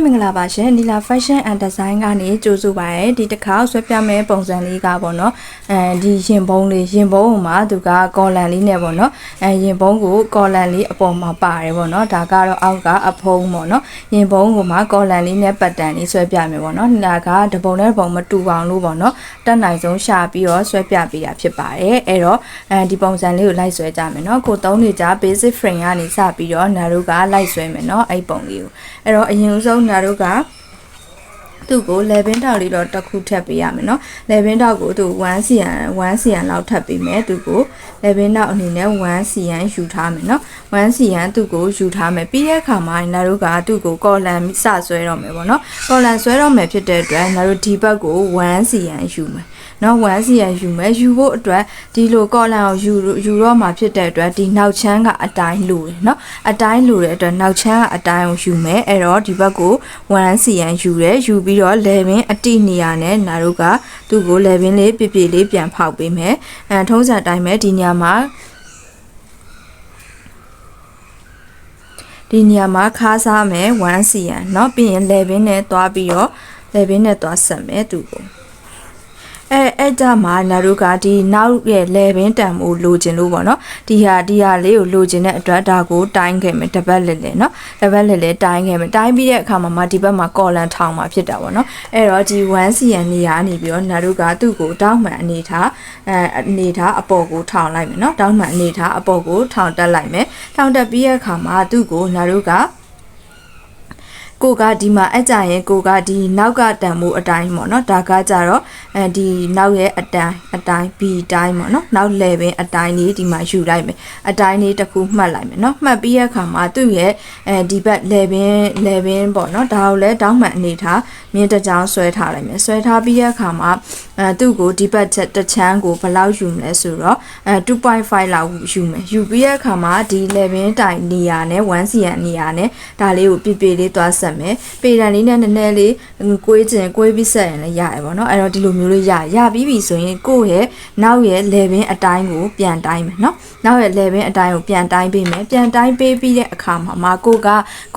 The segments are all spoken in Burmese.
မင်္ဂလာပါရှင်နီလာ fashion and design ကနေကြိုးစုပါရယ်ဒီတစ်ခါဆွဲပြမယ့်ပုံစံလေးကပေါ့နော်ဒီရင်ပုံးလေးရင်ပုံးမှာသူကကော်လန်လေးနဲ့ပေါ့နော်ရင်ပုံးကိုကော်လန်လေးအပေါ်မှာပါတယ်ပေါ့နော်ဒါကတော့အောက်ကအဖုံးပေါ့နော်ရင်ပုံးကိုမှကော်လန်လေးနဲ့ပတ်တန်လေးဆွဲပြမယ်ပေါ့နော်ဒါကတပုံနဲ့ပုံမတူအောင်လို့ပေါ့နော်တက်နိုင်ဆုံးရှာပြီးတော့ဆွဲပြပေးတာဖြစ်ပါတယ်အဲ့တော့ဒီပုံစံလေးကိုလိုက်ဆွဲကြမယ်နော်ကိုသုံးနေကြ basic frame ကနေစပြီးတော့နာတို့ကလိုက်ဆွဲမယ်နော်အဲ့ပုံလေးကိုအဲ့တော့အရင်ဆုံးနာတို့ကသူ့ကို11တောက်လေးတော့တစ်ခုထပ်ပေးရမယ်เนาะ11တောက်ကိုသူ1 cm လောက်ထပ်ပေးမယ်သူကို11တောက်အနေနဲ့1 cm ယူထားမယ်เนาะ1 cm သူ့ကိုယူထားမယ်ပြီးတဲ့အခါမှာနာတို့ကသူ့ကိုကော်လန်စဆွဲတော့မယ်ပေါ့เนาะကော်လန်ဆွဲတော့မယ်ဖြစ်တဲ့အတွက်နာတို့ဒီဘက်ကို1 cm ယူမယ်နော်1 cm ယူမယ်ယူဖို့အတွက်ဒီလိုကော်လန်ကိုယူတော့မှာဖြစ်တဲ့အတွက်ဒီနောက်ချမ်းကအတိုင်းလိုတယ်နော်အတိုင်းလိုတဲ့အတွက်နောက်ချမ်းကအတိုင်းကိုယူမယ်အဲ့တော့ဒီဘက်ကို1 cm ယူတယ်ယူပြီးတော့11အတိနေရာနဲ့နာတို့ကသူ့ကို11လေးပြပြလေးပြန်ဖောက်ပေးမယ်ထုံးစံအတိုင်းပဲဒီနေရာမှာခါးစားမယ်1 cm เนาะပြီးရင်11နဲ့သွားပြီးတော့11နဲ့သွားဆက်မယ်သူ့ကိုအဲ့ကြမှာနာတို့ကဒီနောက်ရဲ့11တန်မို့လိုချင်လို့ပေါ့နော်ဒီဟာလေးကိုလိုချင်တဲ့အတွက်ဒါကိုတိုင်းခဲ့မယ်တပတ်လက်လက်နော်တပတ်လက်လက်တိုင်းခဲ့မယ်တိုင်းပြီးတဲ့အခါမှာဒီဘက်မှာကော်လန်ထောင်မှာဖြစ်တာပေါ့နော်အဲ့တော့ဒီ1 cm နေရာနေပြီးတော့နာတို့ကသူ့ကိုတောင်းမှန်အနေထားအပေါ်ကိုထောင်လိုက်မယ်နော်တောင်းမှန်အနေထားအပေါ်ကိုထောင်တက်လိုက်မယ်ထောင်တက်ပြီးတဲ့အခါမှာသူ့ကိုနာတို့ကကိုကဒီမှာအကြရင်ကိုကဒီနောက်ကတန်မိုးအတိုင်းပေါ့နော်ဒါကကြတော့ဒီနောက်ရဲ့အတိုင်း B တိုင်းပေါ့နော်နောက် level အတိုင်းလေးဒီမှာယူလိုက်မယ်အတိုင်းလေးတစ်ခုမှတ်လိုက်မယ်နော်မှတ်ပြီးတဲ့အခါမှာသူ့ရဲ့ဒီဘက် level ပေါ့နော်ဒါကိုလည်းတောင်းမှန်အနေထားမြင်းတစ်ချောင်းဆွဲထားလိုက်မယ်ဆွဲထားပြီးတဲ့အခါမှာသူ့ကိုဒီဘက်တစ်ချမ်းကိုဘယ်လောက်ယူမလဲဆိုတော့2.5 လောက်ယူမယ်ယူပြီးတဲ့အခါမှာဒီ level တိုင်နေရာနဲ့1 cm နေရာနဲ့ဒါလေးကိုပြပြလေးသွားဆက်မယ်ပေတံလေးနဲ့နည်းနည်းလေးကွေးပြီးဆက်ရင်လည်းရတယ်ပေါ့နော်အဲ့တော့ဒီလိုမျိုးလေးရပြီးပြီဆိုရင်ကိုယ့်ရဲ့နောက်ရဲ့ level အတိုင်းကိုပြန်တိုင်းမယ်နော်နောက်ရဲ့ level အတိုင်းကိုပြန်တိုင်းပေးမယ်ပြန်တိုင်းပေးပြီးတဲ့အခါမှာကိုက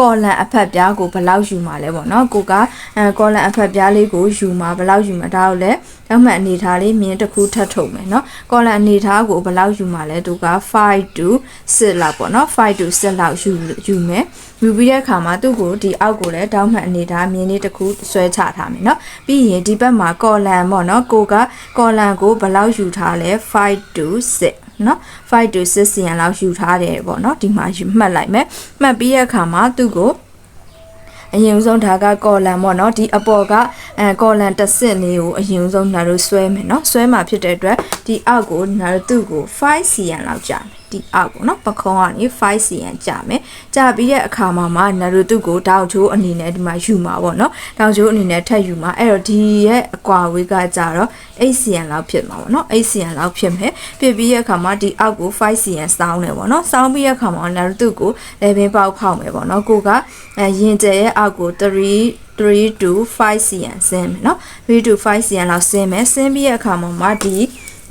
ကော်လန်အဖက်ပြားကိုဘယ်လောက်ယူမှာလဲပေါ့နော်ကိုကကော်လန်အဖက်ပြားလေးကိုယူမှာဘယ်လောက်ယူမှာဒါကိုလည်းနောက်မှအနေထားလေးမြင်းတစ်ခုထပ်ထုတ်မယ်နော်ကော်လန်အနေထားကိုဘယ်လောက်ယူမှာလဲသူက5 to 6လောက်ပေါ့နော်5 to 6လောက်ယူမယ်ယူပြီးတဲ့အခါမှာသူ့ကိုဒီအောက်ကိုလည်းတောင်းမှန်အနေထားမြင်းလေးတစ်ခုဆွဲချထားမယ်နော်ပြီးရင်ဒီဘက်မှာကော်လန်ပေါ့နော်ကိုကကော်လန်ကိုဘယ်လောက်ယူထားလဲ5 to 6နော်5 to 6 cm လောက်ယူထားတယ်ပေါ့နော်ဒီမှာမှတ်လိုက်မယ်မှတ်ပြီးတဲ့အခါမှာသူ့ကိုအရင်ဆုံးဒါကကော်လန်ပေါ့နော်ဒီအပေါ်ကကော်လန်တစ်စစ်လေးကိုအရင်ဆုံးနာတို့ဆွဲမယ်နော်ဆွဲမှာဖြစ်တဲ့အတွက်ဒီအောက်ကိုနာတို့သူ့ကို5 cm လောက်ကြာမယ်ဒီအောက်ကိုနော်ပခုံးကနေ5 cm ကြာမယ်ကြာပြီးတဲ့အခါမှာနာတို့သူ့ကိုတောင်ချိုးအနေနဲ့ဒီမှာယူမှာပေါ့နော်တောင်ချိုးအနေနဲ့ထပ်ယူမှာအဲ့တော့ဒီရဲ့အကွာဝေးကကြာတော့8 cm လောက်ဖြစ်မှာပေါ့နော်8 cm လောက်ဖြစ်မယ်ဖြစ်ပြီးတဲ့အခါမှာဒီအောက်ကို5 cm စောင်းတယ်ပေါ့နော်စောင်းပြီးတဲ့အခါမှာနာတို့သူ့ကို11ပေါက်ဖောက်မယ်ပေါ့နော်ကိုကရင်ကျဲရဲ့အောက်ကို3 to 5 cm ဆင်းမယ်နော်3 to 5 cm လောက်ဆင်းမယ်ဆင်းပြီးတဲ့အခါမှာဒီ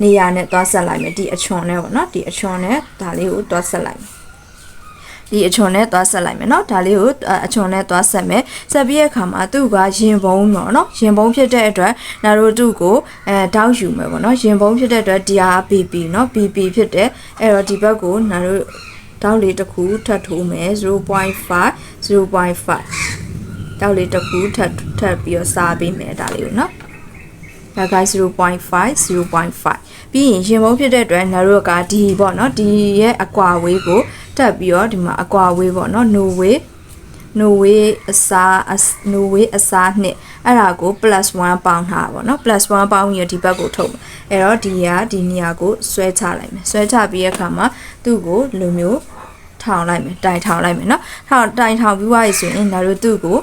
နေရာနဲ့သွားဆက်လိုက်မယ်ဒီအချွန်နဲ့ပေါ့နော်ဒီအချွန်နဲ့ဒါလေးကိုသွားဆက်လိုက်မယ်ဒီအချွန်နဲ့သွားဆက်လိုက်မယ်နော်ဒါလေးကိုအချွန်နဲ့သွားဆက်မယ်ဆက်ပြီးတဲ့အခါမှာသူ့ကရင်ပုံးတော့နော်ရင်ပုံးဖြစ်တဲ့အတွက်နာတို့သူ့ကိုတောက်ယူမယ်ပေါ့နော်ရင်ပုံးဖြစ်တဲ့အတွက်ဒီဟာ PP နော် PP ဖြစ်တဲ့အဲ့တော့ဒီဘက်ကိုနာတို့တောက်လေးတစ်ခုထပ်ထိုးမယ် 0.5 တောက်လေးတစ်ခုထပ်ပြီးတော့စားပေးမယ်ဒါလေးကိုနော်ဒါက 0.5 ပြီးရင်ရင်ပုံးဖြစ်တဲ့အတွက်နာတို့ကဒီပေါ့နော်ဒီရဲ့အကွာဝေးကိုတက်ပြီးတော့ဒီမှာအကွာဝေးပေါ့နော် no way အစားနှစ်အဲ့ဒါကို +1 ပေါင်းထားပါပေါ့နော် +1 ပေါင်းပြီးဒီဘက်ကိုထုတ်အဲ့တော့ဒီနေရာကိုဆွဲချလိုက်မယ်ဆွဲချပြီးတဲ့အခါမှာသူ့ကိုလိုမျိုးထောင်လိုက်မယ်တိုင်ထောင်လိုက်မယ်နော်တိုင်ထောင်ပြီးသွားပြီဆိုရင်ဒါတို့သူ့ကို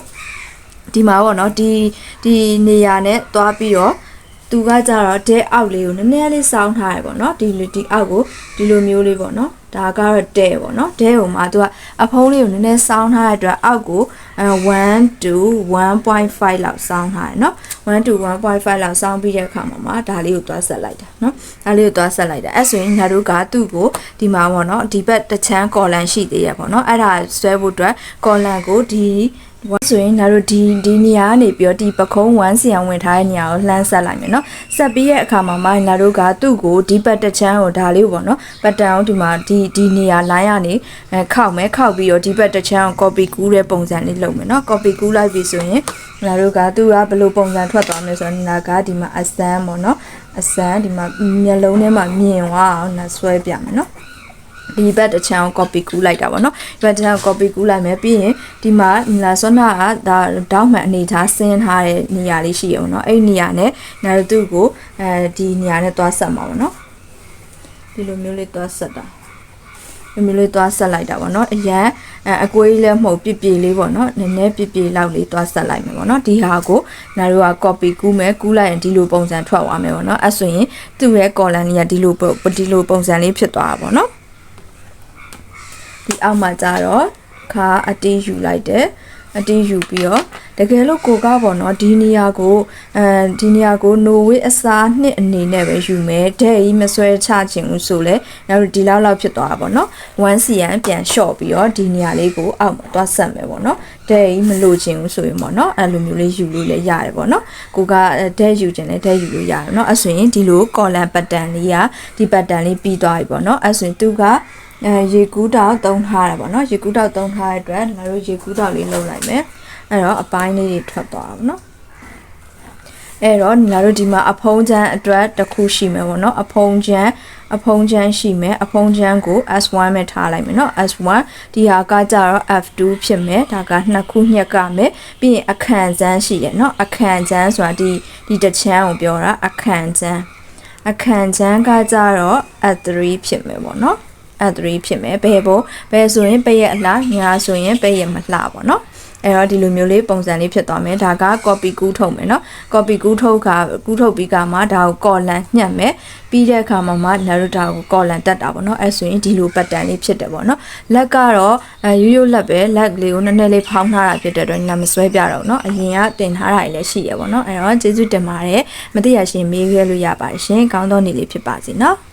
ဒီမှာပေါ့နော်ဒီနေရာနဲ့သွားပြီးတော့ သူကကြတော့တဲအောက်လေးကိုနည်းနည်းလေးစောင်းထားရပေါ့နော်ဒီအောက်ကိုဒီလိုမျိုးလေးပေါ့နော်ဒါကတော့တဲပေါ့နော်တဲကိုမှသူကအဖုံးလေးကိုနည်းနည်းစောင်းထားတဲ့အတွက်အောက်ကို1 to 1.5 လောက်စောင်းထားရနော်1 to 1.5 လောက်စောင်းပြီးတဲ့အခါမှာဒါလေးကိုသွားဆက်လိုက်တာနော်ဒါလေးကိုသွားဆက်လိုက်တာအဲ့ဆိုရင်ငါတို့ကသူ့ကိုဒီမှာပေါ့နော်ဒီဘက်တစ်ချမ်းကော်လန်ရှိသေးရပေါ့နော်အဲ့ဒါဆွဲဖို့အတွက်ကော်လန်ကိုဒီဆိုရင်တို့ဒီနေရာကနေပြီးတော့ဒီပခုံး1စီယံဝင်ထားတဲ့နေရာကိုလှမ်းဆက်လိုက်မယ်နော်ဆက်ပြီးရဲ့အခါမှာမိုင်းတို့ကသူ့ကိုဒီဘက်တစ်ချမ်းကိုဒါလေးပေါ့နော်ဘတ်တန်အောင်ဒီမှာဒီနေရာ line ကနေခောက်မယ်ခောက်ပြီးတော့ဒီဘက်တစ်ချမ်းကို copy ကူးတဲ့ပုံစံလေးလုပ်မယ်နော် copy ကူးလိုက်ပြီဆိုရင်တို့ကသူကဘယ်လိုပုံစံထွက်သွားမလဲဆိုတော့နာကဒီမှာအစမ်းပေါ့နော်အစမ်းဒီမှာမျက်လုံးထဲမှာမြင်သွားအောင်နာဆွဲပြမယ်နော်ဒီဘက်တစ်ချမ်းကို copy ကူးလိုက်တာပေါ့နော်ဒီဘက်တစ်ချမ်းကို copy ကူးလိုက်မယ်ပြီးရင်ဒီမှာလာစောနာကဒါတောင်းမှန်အနေထားဆင်းထားတဲ့နေရာလေးရှိရအောင်နော်အဲ့ဒီနေရာနဲ့နာတို့သူ့ကိုဒီနေရာနဲ့သွားဆက်မှာပေါ့နော်ဒီလိုမျိုးလေးသွားဆက်တာဒီမျိုးလေးသွားဆက်လိုက်တာပေါ့နော်အရန်အကွေးလည်းမဟုတ်ပြပြလေးပေါ့နော်နည်းနည်းပြပြလောက်လေးသွားဆက်လိုက်မယ်ပေါ့နော်ဒီဟာကိုနာတို့က copy ကူးမယ်ကူးလိုက်ရင်ဒီလိုပုံစံထွက်သွားမယ်ပေါ့နော်အဲ့ဆိုရင်သူ့ရဲ့ column လေးကဒီလိုပုံစံလေးဖြစ်သွားတာပေါ့နော်ဒီအောက်မှာကြတော့ခါအတီးယူလိုက်တယ်အတီးယူပြီးတော့တကယ်လို့ကိုကပေါ့နော်ဒီနေရာကိုနိုဝေးအစားနှစ်အနေနဲ့ပဲယူမယ်တဲ့ကြီးမဆွဲချခြင်းဘူးဆိုလဲနောက်ဒီလောက်ဖြစ်သွားတာပေါ့နော်1 cm ပြန်လျှော့ပြီးတော့ဒီနေရာလေးကိုအောက်မှာသွားဆက်မယ်ပေါ့နော်တဲ့ကြီးမလို့ခြင်းဘူးဆိုရင်ပေါ့နော်အဲ့လိုမျိုးလေးယူလို့လည်းရတယ်ပေါ့နော်ကိုကတဲ့ယူခြင်းလည်းတဲ့ယူလို့ရတယ်နော်အဲ့ဆိုရင်ဒီလို column pattern လေးကဒီ pattern လေးပြီးသွားပြီပေါ့နော်အဲ့ဆိုရင်သူကရေကူးတောက်သုံးထားတယ်ပေါ့နော်ရေကူးတောက်သုံးထားတဲ့အတွက်ငါတို့ရေကူးတောက်လေးလုပ်လိုက်မယ်အဲ့တော့အပိုင်းလေးတွေထွက်သွားအောင်နော်အဲ့တော့ငါတို့ဒီမှာအဖုံးချမ်းအတွက်တစ်ခုရှိမယ်ပေါ့နော်အဖုံးချမ်းရှိမယ်အဖုံးချမ်းကို S1 နဲ့ထားလိုက်မယ်နော် S1 ဒီဟာကကြတော့ F2 ဖြစ်မယ်ဒါကနှစ်ခုညက်ကမယ်ပြီးရင်အခန့်ချမ်းရှိရနော်အခန့်ချမ်းဆိုတာဒီတစ်ချမ်းကိုပြောတာအခန့်ချမ်းကကြတော့ F3 ဖြစ်မယ်ပေါ့နော်3ဖြစ်မယ်ဘယ်ဆိုရင်ပဲ့ရဲ့အလှညာဆိုရင်ပဲ့ရဲ့မလှပေါ့နော်အဲ့တော့ဒီလိုမျိုးလေးပုံစံလေးဖြစ်သွားမယ်ဒါက copy ကူးထုတ်မယ်နော် copy ကူးထုတ်ပြီးကမှဒါကို column ညှက်မယ်ပြီးတဲ့အခါမှာနာရူတာကို column တက်တာပေါ့နော်အဲ့ဆိုရင်ဒီလို pattern လေးဖြစ်တယ်ပေါ့နော်လက်ကတော့ရိုးလက်ပဲလက်ကလေးကိုနည်းနည်းလေးဖောင်းထားတာဖြစ်တဲ့အတွက်နာမဆွဲပြတော့နော်အရင်ကတင်ထားတာလည်းရှိရပေါ့နော်အဲ့တော့ကျေးဇူးတင်ပါတယ်မသိရရှင်မေးခဲ့လို့ရပါတယ်ရှင်ကောင်းသောနေ့လေးဖြစ်ပါစေနော်